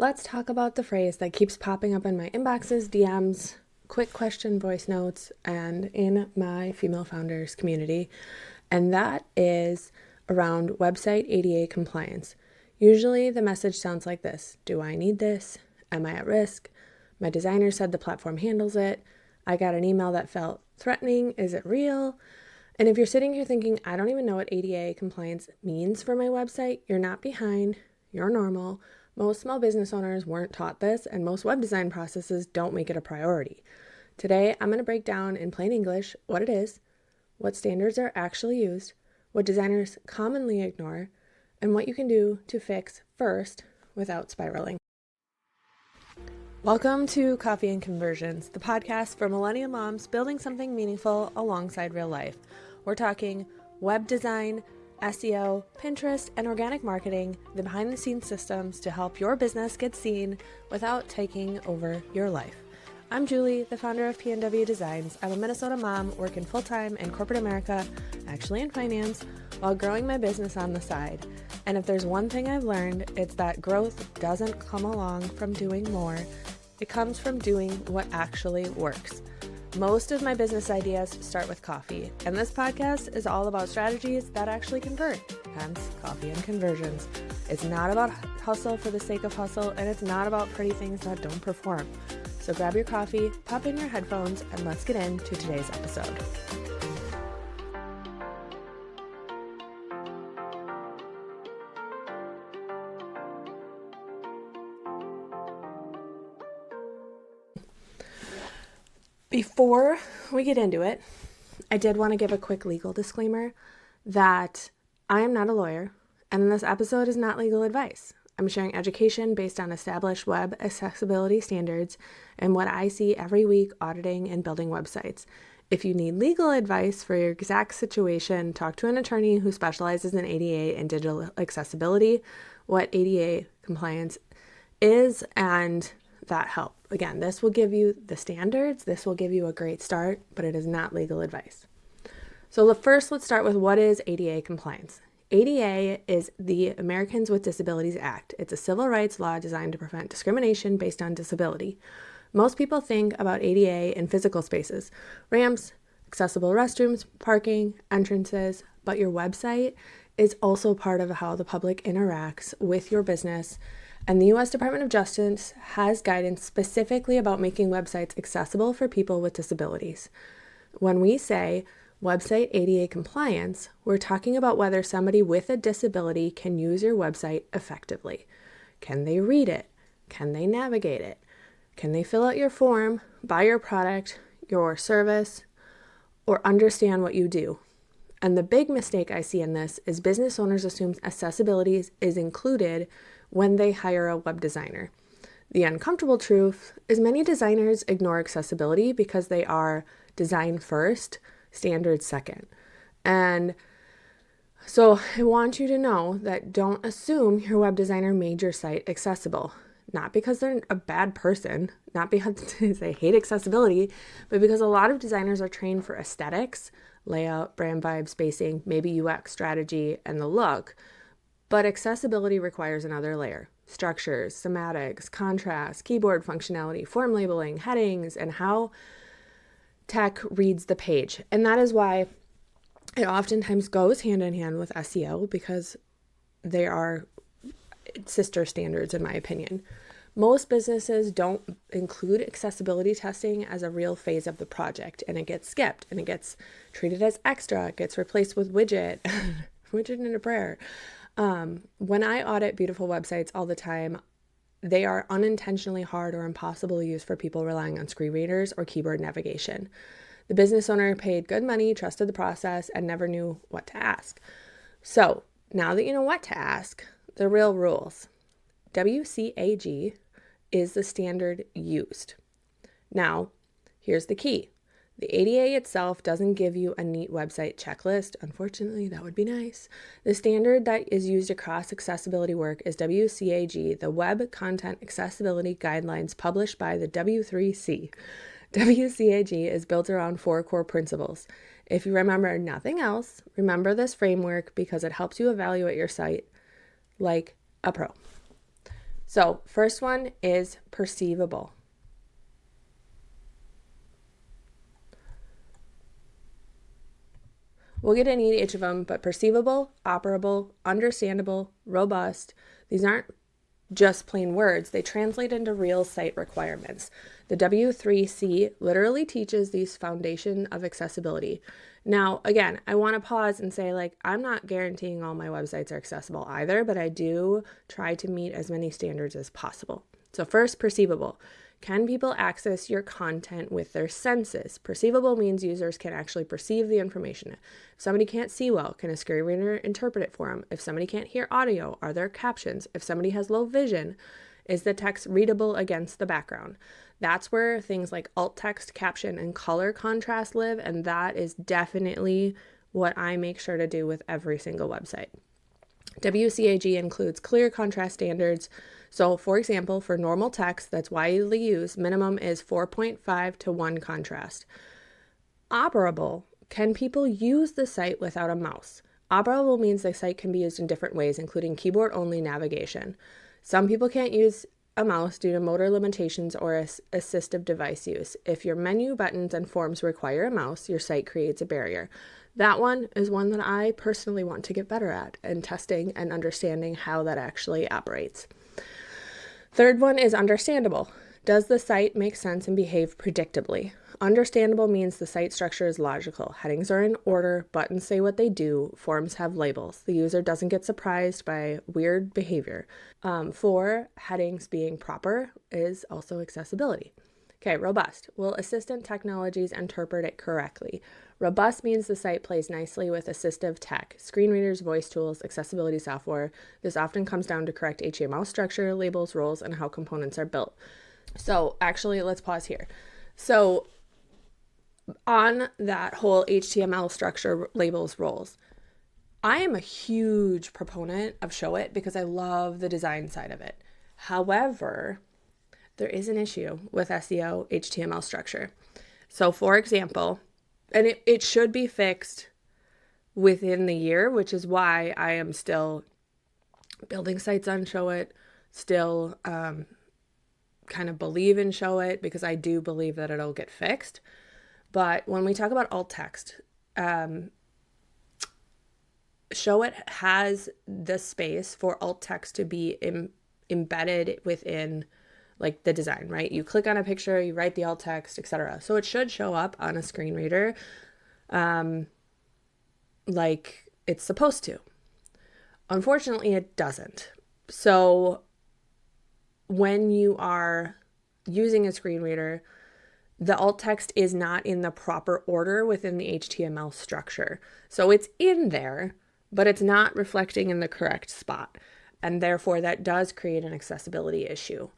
Let's talk about the phrase that keeps popping up in my inboxes, DMs, quick question voice notes, and in my female founders community. And that is around website ADA compliance. Usually the message sounds like this: do I need this? Am I at risk? My designer said the platform handles it. I got an email that felt threatening. Is it real? And if you're sitting here thinking, I don't even know what ADA compliance means for my website, you're not behind. You're normal. Most small business owners weren't taught this, and most web design processes don't make it a priority. Today, I'm going to break down in plain English what it is, what standards are actually used, what designers commonly ignore, and what you can do to fix first without spiraling. Welcome to Coffee and Conversions, the podcast for millennial moms building something meaningful alongside real life. We're talking web design, SEO, Pinterest, and organic marketing, the behind-the-scenes systems to help your business get seen without taking over your life. I'm Julie, the founder of P&W Designs. I'm a Minnesota mom working full-time in corporate America, actually in finance, while growing my business on the side. And if there's one thing I've learned, it's that growth doesn't come along from doing more. It comes from doing what actually works. Most of my business ideas start with coffee, and this podcast is all about strategies that actually convert, hence Coffee and Conversions. It's not about hustle for the sake of hustle, and it's not about pretty things that don't perform. So grab your coffee, pop in your headphones, and let's get into today's episode. Before we get into it, I did want to give a quick legal disclaimer that I am not a lawyer, and this episode is not legal advice. I'm sharing education based on established web accessibility standards and what I see every week auditing and building websites. If you need legal advice for your exact situation, talk to an attorney who specializes in ADA and digital accessibility, what ADA compliance is, and that help. Again, this will give you the standards, this will give you a great start, but it is not legal advice. So first, let's start with what is ADA compliance. ADA is the Americans with Disabilities Act. It's a civil rights law designed to prevent discrimination based on disability. Most people think about ADA in physical spaces, ramps, accessible restrooms, parking, entrances, but your website is also part of how the public interacts with your business. And the U.S. Department of Justice has guidance specifically about making websites accessible for people with disabilities. When we say website ADA compliance, we're talking about whether somebody with a disability can use your website effectively. Can they read it? Can they navigate it? Can they fill out your form, buy your product, your service, or understand what you do? And the big mistake I see in this is business owners assume accessibility is included when they hire a web designer. The uncomfortable truth is many designers ignore accessibility because they are design first, standards second. And so I want you to know that don't assume your web designer made your site accessible. Not because they're a bad person, not because they hate accessibility, but because a lot of designers are trained for aesthetics, layout, brand vibe, spacing, maybe UX strategy, and the look. But accessibility requires another layer: structures, semantics, contrast, keyboard functionality, form labeling, headings, and how tech reads the page. And that is why it oftentimes goes hand in hand with SEO, because they are sister standards, in my opinion. Most businesses don't include accessibility testing as a real phase of the project, and it gets skipped and it gets treated as extra. It gets replaced with widget, widget in a prayer. When I audit beautiful websites all the time, they are unintentionally hard or impossible to use for people relying on screen readers or keyboard navigation. The business owner paid good money, trusted the process, and never knew what to ask. So now that you know what to ask, the real rules. WCAG is the standard used. Now, here's the key. The ADA itself doesn't give you a neat website checklist. Unfortunately, that would be nice. The standard that is used across accessibility work is WCAG, the Web Content Accessibility Guidelines published by the W3C. WCAG is built around 4 core principles. If you remember nothing else, remember this framework because it helps you evaluate your site like a pro. So first one is perceivable. We'll get into each of them, but perceivable, operable, understandable, robust, these aren't just plain words. They translate into real site requirements. The W3C literally teaches these foundation of accessibility. Now, again, I want to pause and say, like, I'm not guaranteeing all my websites are accessible either, but I do try to meet as many standards as possible. So first, perceivable. Can people access your content with their senses? Perceivable means users can actually perceive the information. If somebody can't see well, can a screen reader interpret it for them? If somebody can't hear audio, are there captions? If somebody has low vision, is the text readable against the background? That's where things like alt text, caption, and color contrast live, and that is definitely what I make sure to do with every single website. WCAG includes clear contrast standards. So, for example, for normal text that's widely used, minimum is 4.5 to 1 contrast. Operable. Can people use the site without a mouse? Operable means the site can be used in different ways, including keyboard-only navigation. Some people can't use a mouse due to motor limitations or assistive device use. If your menu, buttons, and forms require a mouse, your site creates a barrier. That one is one that I personally want to get better at and testing and understanding how that actually operates. Third one is understandable. Does the site make sense and behave predictably? Understandable means the site structure is logical. Headings are in order, buttons say what they do, forms have labels. The user doesn't get surprised by weird behavior. 4, headings being proper is also accessibility. Okay, robust. Will assistant technologies interpret it correctly? Robust means the site plays nicely with assistive tech, screen readers, voice tools, accessibility software. This often comes down to correct HTML structure, labels, roles, and how components are built. So actually, let's pause here. So on that whole HTML structure, labels, roles, I am a huge proponent of Show It because I love the design side of it. However, there is an issue with SEO HTML structure. So for example, and it should be fixed within the year, which is why I am still building sites on Show It, still kind of believe in Show It because I do believe that it'll get fixed. But when we talk about alt text, Show It has the space for alt text to be embedded within like the design, right? You click on a picture, you write the alt text, etc. So it should show up on a screen reader like it's supposed to. Unfortunately, it doesn't. So when you are using a screen reader, the alt text is not in the proper order within the HTML structure. So it's in there, but it's not reflecting in the correct spot. And therefore, that does create an accessibility issue.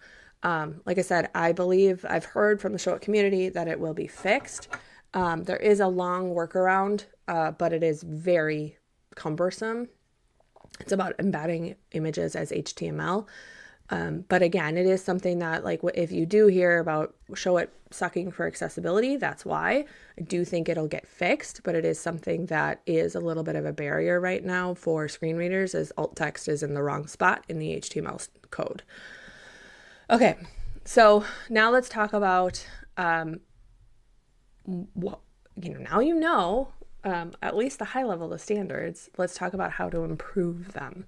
Like I said, I believe I've heard from the Show It community that it will be fixed. There is a long workaround, but it is very cumbersome. It's about embedding images as HTML. But again, it is something that, like, if you do hear about Show It sucking for accessibility, that's why. I do think it'll get fixed, but it is something that is a little bit of a barrier right now for screen readers, as alt text is in the wrong spot in the HTML code. Okay, so now let's talk about now at least the high level of standards. Let's talk about how to improve them.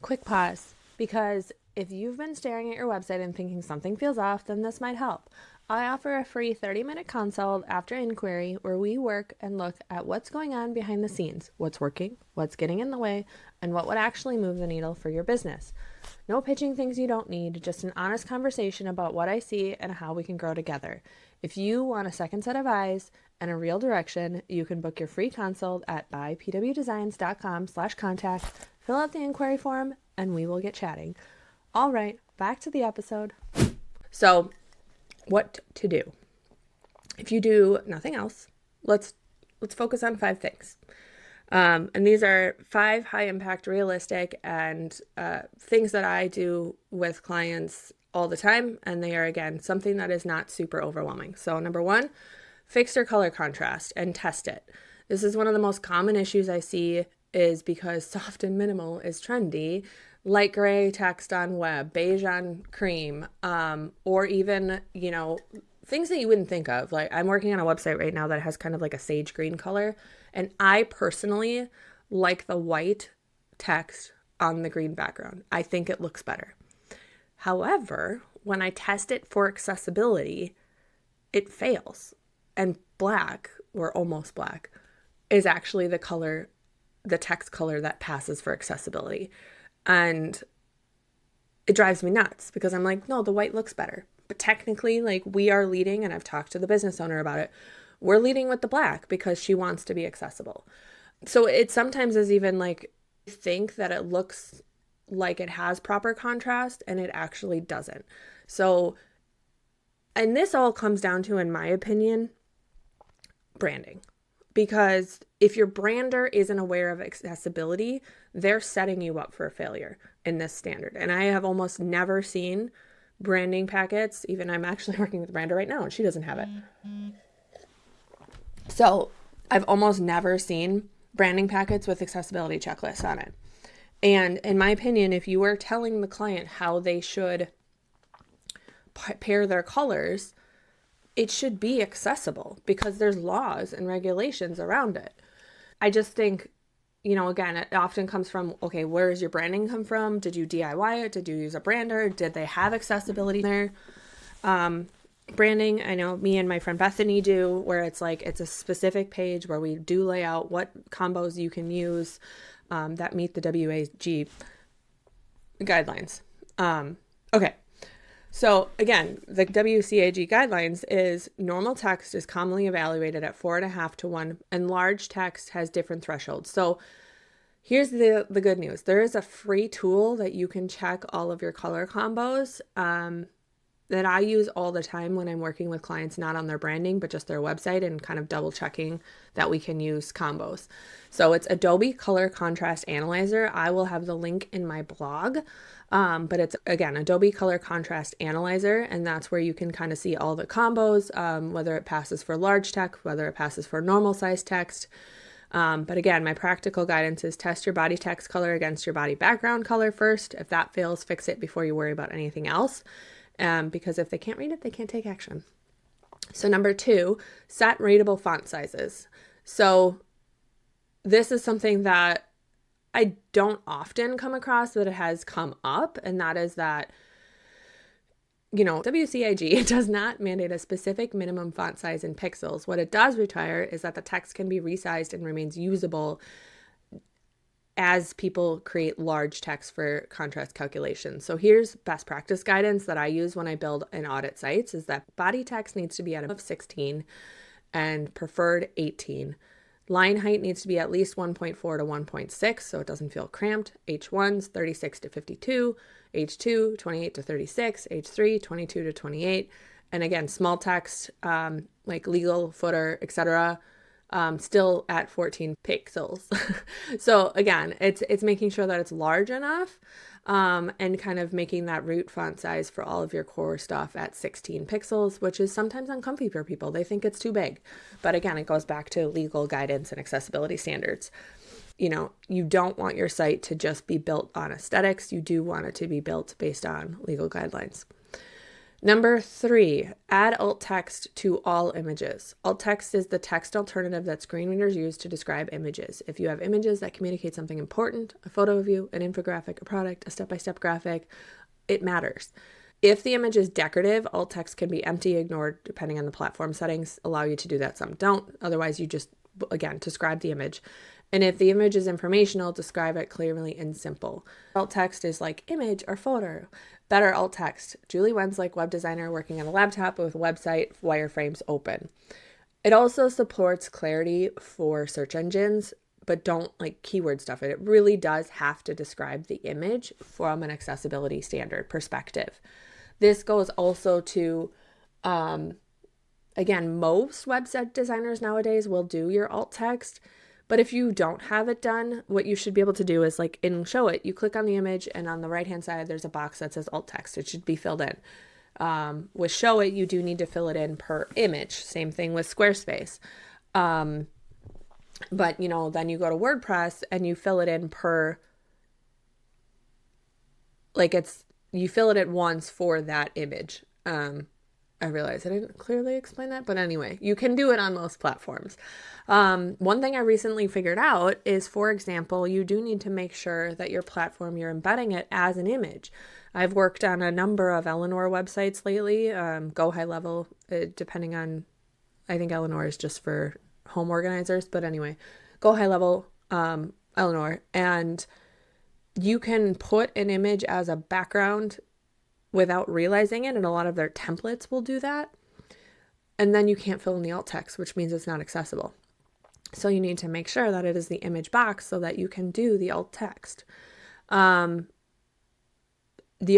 Quick pause, because if you've been staring at your website and thinking something feels off, then this might help. I offer a free 30-minute consult after inquiry where we work and look at what's going on behind the scenes, what's working, what's getting in the way, and what would actually move the needle for your business. No pitching things you don't need, just an honest conversation about what I see and how we can grow together. If you want a second set of eyes and a real direction, you can book your free consult at bypwdesigns.com/contact, fill out the inquiry form, and we will get chatting. All right, back to the episode. So, what to do? If you do nothing else, let's focus on 5 things. And these are 5 high impact, realistic, and things that I do with clients all the time. And they are, again, something that is not super overwhelming. So number 1, fix your color contrast and test it. This is one of the most common issues I see, is because soft and minimal is trendy. light gray text on web, beige on cream, or even, things that you wouldn't think of. Like I'm working on a website right now that has kind of like a sage green color. And I personally like the white text on the green background. I think it looks better. However, when I test it for accessibility, it fails. And black, or almost black, is actually the color, the text color that passes for accessibility. And it drives me nuts because I'm like, no, the white looks better. But technically, like we are leading, and I've talked to the business owner about it, we're leading with the black because she wants to be accessible. So it sometimes is even like, think that it looks like it has proper contrast and it actually doesn't. So, and this all comes down to, in my opinion, branding. Because if your brander isn't aware of accessibility, they're setting you up for a failure in this standard. And I have almost never seen branding packets. Even I'm actually working with a brander right now and she doesn't have it. So I've almost never seen branding packets with accessibility checklists on it. And in my opinion, if you are telling the client how they should pair their colors, it should be accessible because there's laws and regulations around it. I just think, again, it often comes from, okay, where does your branding come from? Did you DIY it? Did you use a brander? Did they have accessibility there? Branding, I know me and my friend Bethany do, where it's like, it's a specific page where we do lay out what combos you can use that meet the WAG guidelines. Okay. So again, the WCAG guidelines is normal text is commonly evaluated at 4.5 to 1, and large text has different thresholds. So here's the good news. There is a free tool that you can check all of your color combos that I use all the time when I'm working with clients, not on their branding, but just their website, and kind of double checking that we can use combos. So it's Adobe Color Contrast Analyzer. I will have the link in my blog. But it's, again, Adobe Color Contrast Analyzer, and that's where you can kind of see all the combos, whether it passes for large text, whether it passes for normal size text. But again, my practical guidance is test your body text color against your body background color first. If that fails, fix it before you worry about anything else. Because if they can't read it, they can't take action. So number 2, set readable font sizes. So this is something that I don't often come across, but it has come up, and that is that, WCAG does not mandate a specific minimum font size in pixels. What it does require is that the text can be resized and remains usable as people create large text for contrast calculations. So here's best practice guidance that I use when I build and audit sites, is that body text needs to be at a 16 and preferred 18. Line height needs to be at least 1.4 to 1.6 so it doesn't feel cramped. H1's 36 to 52, H2 28 to 36, H3 22 to 28. And again, small text like legal, footer, etc., still at 14 pixels. So again, it's making sure that it's large enough and kind of making that root font size for all of your core stuff at 16 pixels, which is sometimes uncomfy for people. They think it's too big. But again, it goes back to legal guidance and accessibility standards. You don't want your site to just be built on aesthetics. You do want it to be built based on legal guidelines. Number 3, add alt text to all images. Alt text is the text alternative that screen readers use to describe images. If you have images that communicate something important, a photo of you, an infographic, a product, a step-by-step graphic, it matters. If the image is decorative, alt text can be empty, ignored, depending on the platform settings. Allow you to do that, some don't. Otherwise, you just, again, describe the image. And if the image is informational, describe it clearly and simple. Alt text is like image or photo. Better alt text. Julie Wenslick, web designer working on a laptop with a website, wireframes open. It also supports clarity for search engines, but don't like keyword stuff. It really does have to describe the image from an accessibility standard perspective. This goes also to, again, most website designers nowadays will do your alt text. But if you don't have it done, what you should be able to do is like in Show It, you click on the image and on the right-hand side, there's a box that says alt text. It should be filled in. With Show It, you do need to fill it in per image. Same thing with Squarespace. But, then you go to WordPress and you fill it in per like you fill it at once for that image. I realize I didn't clearly explain that, but anyway, you can do it on most platforms. One thing I recently figured out is, for example, you do need to make sure that your platform, you're embedding it as an image. I've worked on a number of Eleanor websites lately, Go High Level, depending on, I think Eleanor is just for home organizers, but anyway, Go High Level, Eleanor, and you can put an image as a background without realizing it, and a lot of their templates will do that. And then you can't fill in the alt text, which means it's not accessible. So you need to make sure that it is the image box so that you can do the alt text. The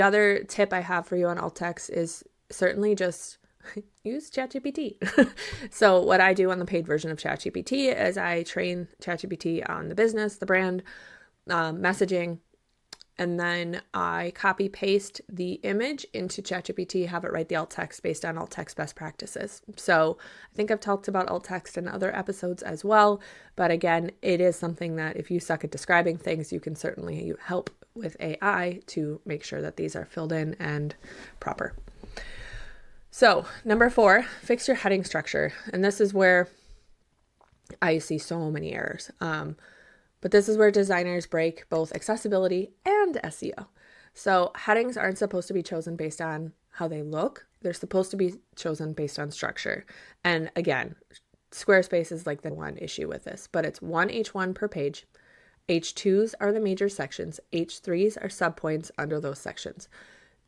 other tip I have for you on alt text is certainly just use ChatGPT. So what I do on the paid version of ChatGPT is I train ChatGPT on the business, the brand, messaging, and then I copy paste the image into ChatGPT, have it write the alt text based on alt text best practices. So I think I've talked about alt text in other episodes as well. But again, it is something that if you suck at describing things, you can certainly help with AI to make sure that these are filled in and proper. So number 4, fix your heading structure. And this is where I see so many errors. But this is where designers break both accessibility and SEO. So headings aren't supposed to be chosen based on how they look. They're supposed to be chosen based on structure. And again, Squarespace is like the one issue with this, but it's one H1 per page. H2s are the major sections. H3s are subpoints under those sections.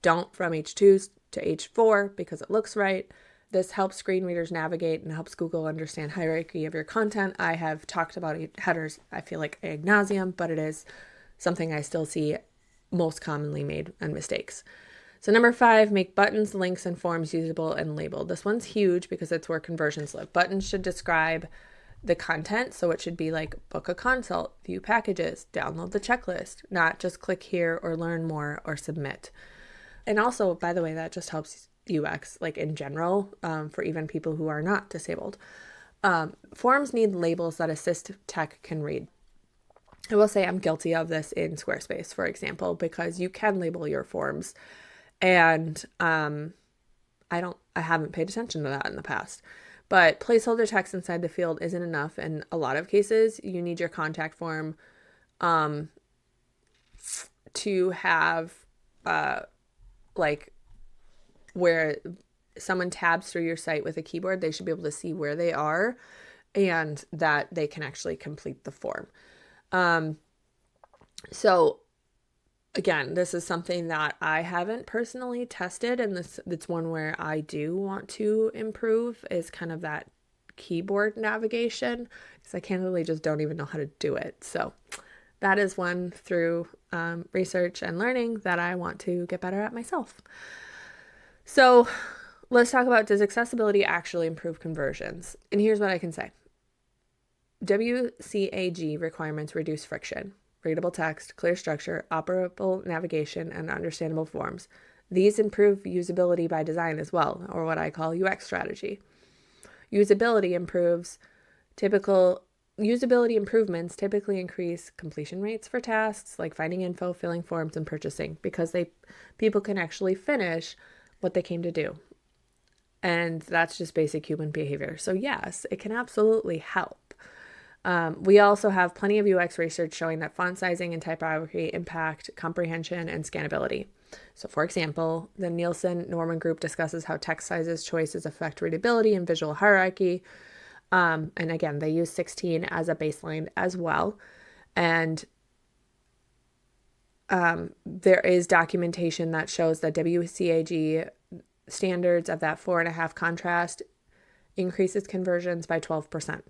Don't from H2s to H4 because it looks right. This helps screen readers navigate and helps Google understand hierarchy of your content. I have talked about headers, I feel like ad nauseum, but it is something I still see most commonly made and mistakes. So number 5, make buttons, links, and forms usable and labeled. This one's huge because it's where conversions live. Buttons should describe the content, so it should be like book a consult, view packages, download the checklist, not just click here or learn more or submit. And also, by the way, that just helps UX, like in general, for even people who are not disabled. Forms need labels that assist tech can read. I will say I'm guilty of this in Squarespace, for example, because you can label your forms, and I haven't paid attention to that in the past. But placeholder text inside the field isn't enough. In a lot of cases, you need your contact form to have like where someone tabs through your site with a keyboard, they should be able to see where they are and that they can actually complete the form. So again, this is something that I haven't personally tested, and it's one where I do want to improve, is kind of that keyboard navigation, because I candidly just don't even know how to do it. So that is one through research and learning that I want to get better at myself. So let's talk about, does accessibility actually improve conversions? And here's what I can say. WCAG requirements reduce friction, readable text, clear structure, operable navigation, and understandable forms. These improve usability by design as well, or what I call UX strategy. Usability improvements typically increase completion rates for tasks like finding info, filling forms, and purchasing, because people can actually finish what they came to do. And that's just basic human behavior. So yes, it can absolutely help. We also have plenty of UX research showing that font sizing and typography impact comprehension and scannability. So for example, the Nielsen-Norman Group discusses how text sizes choices affect readability and visual hierarchy. And again, they use 16 as a baseline as well. And there is documentation that shows that WCAG standards of that 4.5 contrast increases conversions by 12%.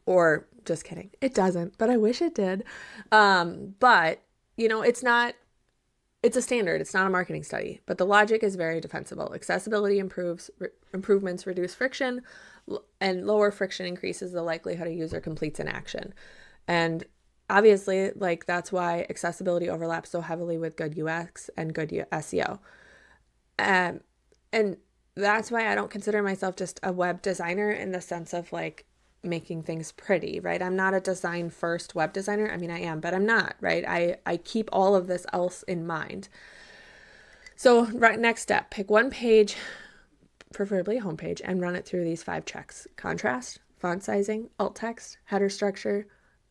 Or just kidding. It doesn't, but I wish it did. But it's a standard. It's not a marketing study, but the logic is very defensible. Accessibility improvements reduce friction, and lower friction increases the likelihood a user completes an action. And obviously, that's why accessibility overlaps so heavily with good UX and good SEO. And that's why I don't consider myself just a web designer in the sense of making things pretty, right? I'm not a design first web designer. I mean, I am, but I'm not, right? I keep all of this else in mind. So right, next step, pick one page, preferably a homepage, and run it through these 5 checks: contrast, font sizing, alt text, header structure,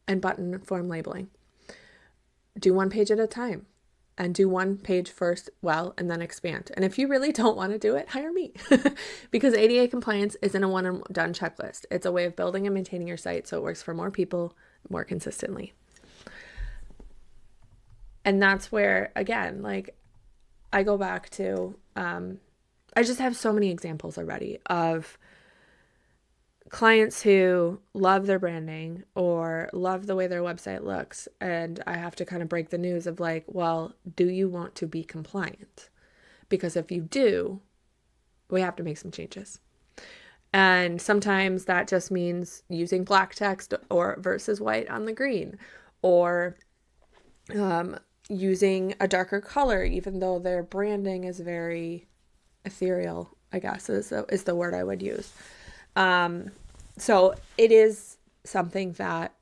and button form labeling. Do one page at a time, and do one page first well, and then expand. And if you really don't want to do it, hire me. Because ADA compliance isn't a one and done checklist. It's a way of building and maintaining your site so it works for more people more consistently. And that's where, again, like, I go back to, I just have so many examples already of clients who love their branding or love the way their website looks. And I have to kind of break the news of like, well, do you want to be compliant? Because if you do, we have to make some changes. And sometimes that just means using black text or versus white on the green, or using a darker color, even though their branding is very ethereal, I guess is the word I would use. So it is something that,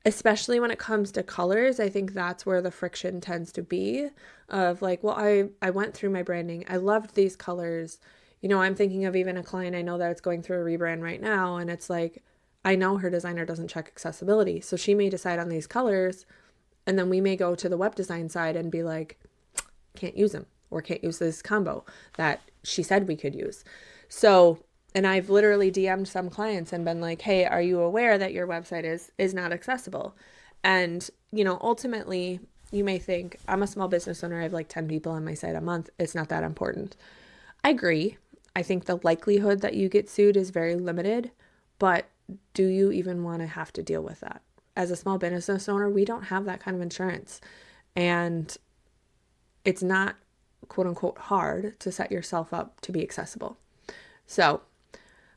especially when it comes to colors, I think that's where the friction tends to be of like, well, I went through my branding. I loved these colors. You know, I'm thinking of even a client I know that's going through a rebrand right now. And it's like, I know her designer doesn't check accessibility. So she may decide on these colors, and then we may go to the web design side and be like, can't use them, or can't use this combo that she said we could use. So, and I've literally DM'd some clients and been like, hey, are you aware that your website is not accessible? And, you know, ultimately you may think, I'm a small business owner. I have like 10 people on my site a month. It's not that important. I agree. I think the likelihood that you get sued is very limited, but do you even want to have to deal with that? As a small business owner, we don't have that kind of insurance. And it's not, quote unquote, hard to set yourself up to be accessible. So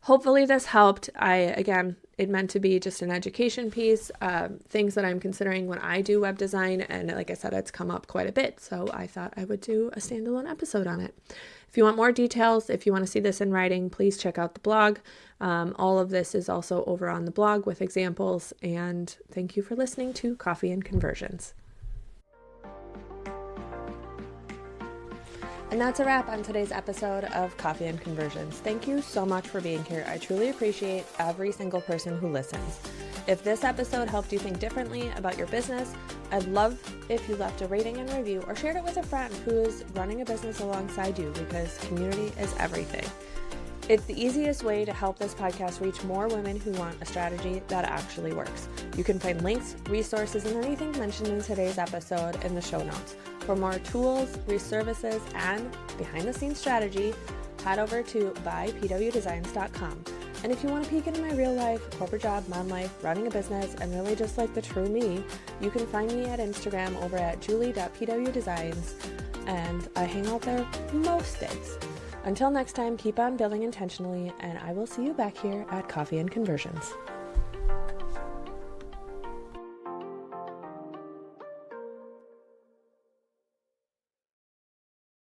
hopefully this helped. It meant to be just an education piece, things that I'm considering when I do web design. And like I said, it's come up quite a bit. So I thought I would do a standalone episode on it. If you want more details, if you want to see this in writing, please check out the blog. All of this is also over on the blog with examples. And thank you for listening to Coffee and Conversions. And that's a wrap on today's episode of Coffee and Conversions. Thank you so much for being here. I truly appreciate every single person who listens. If this episode helped you think differently about your business, I'd love if you left a rating and review or shared it with a friend who is running a business alongside you, because community is everything. It's the easiest way to help this podcast reach more women who want a strategy that actually works. You can find links, resources, and anything mentioned in today's episode in the show notes. For more tools, services, and behind-the-scenes strategy, head over to buypwdesigns.com. And if you want to peek into my real life, corporate job, mom life, running a business, and really just like the true me, you can find me at Instagram over at julie.pwdesigns, and I hang out there most days. Until next time, keep on building intentionally, and I will see you back here at Coffee and Conversions.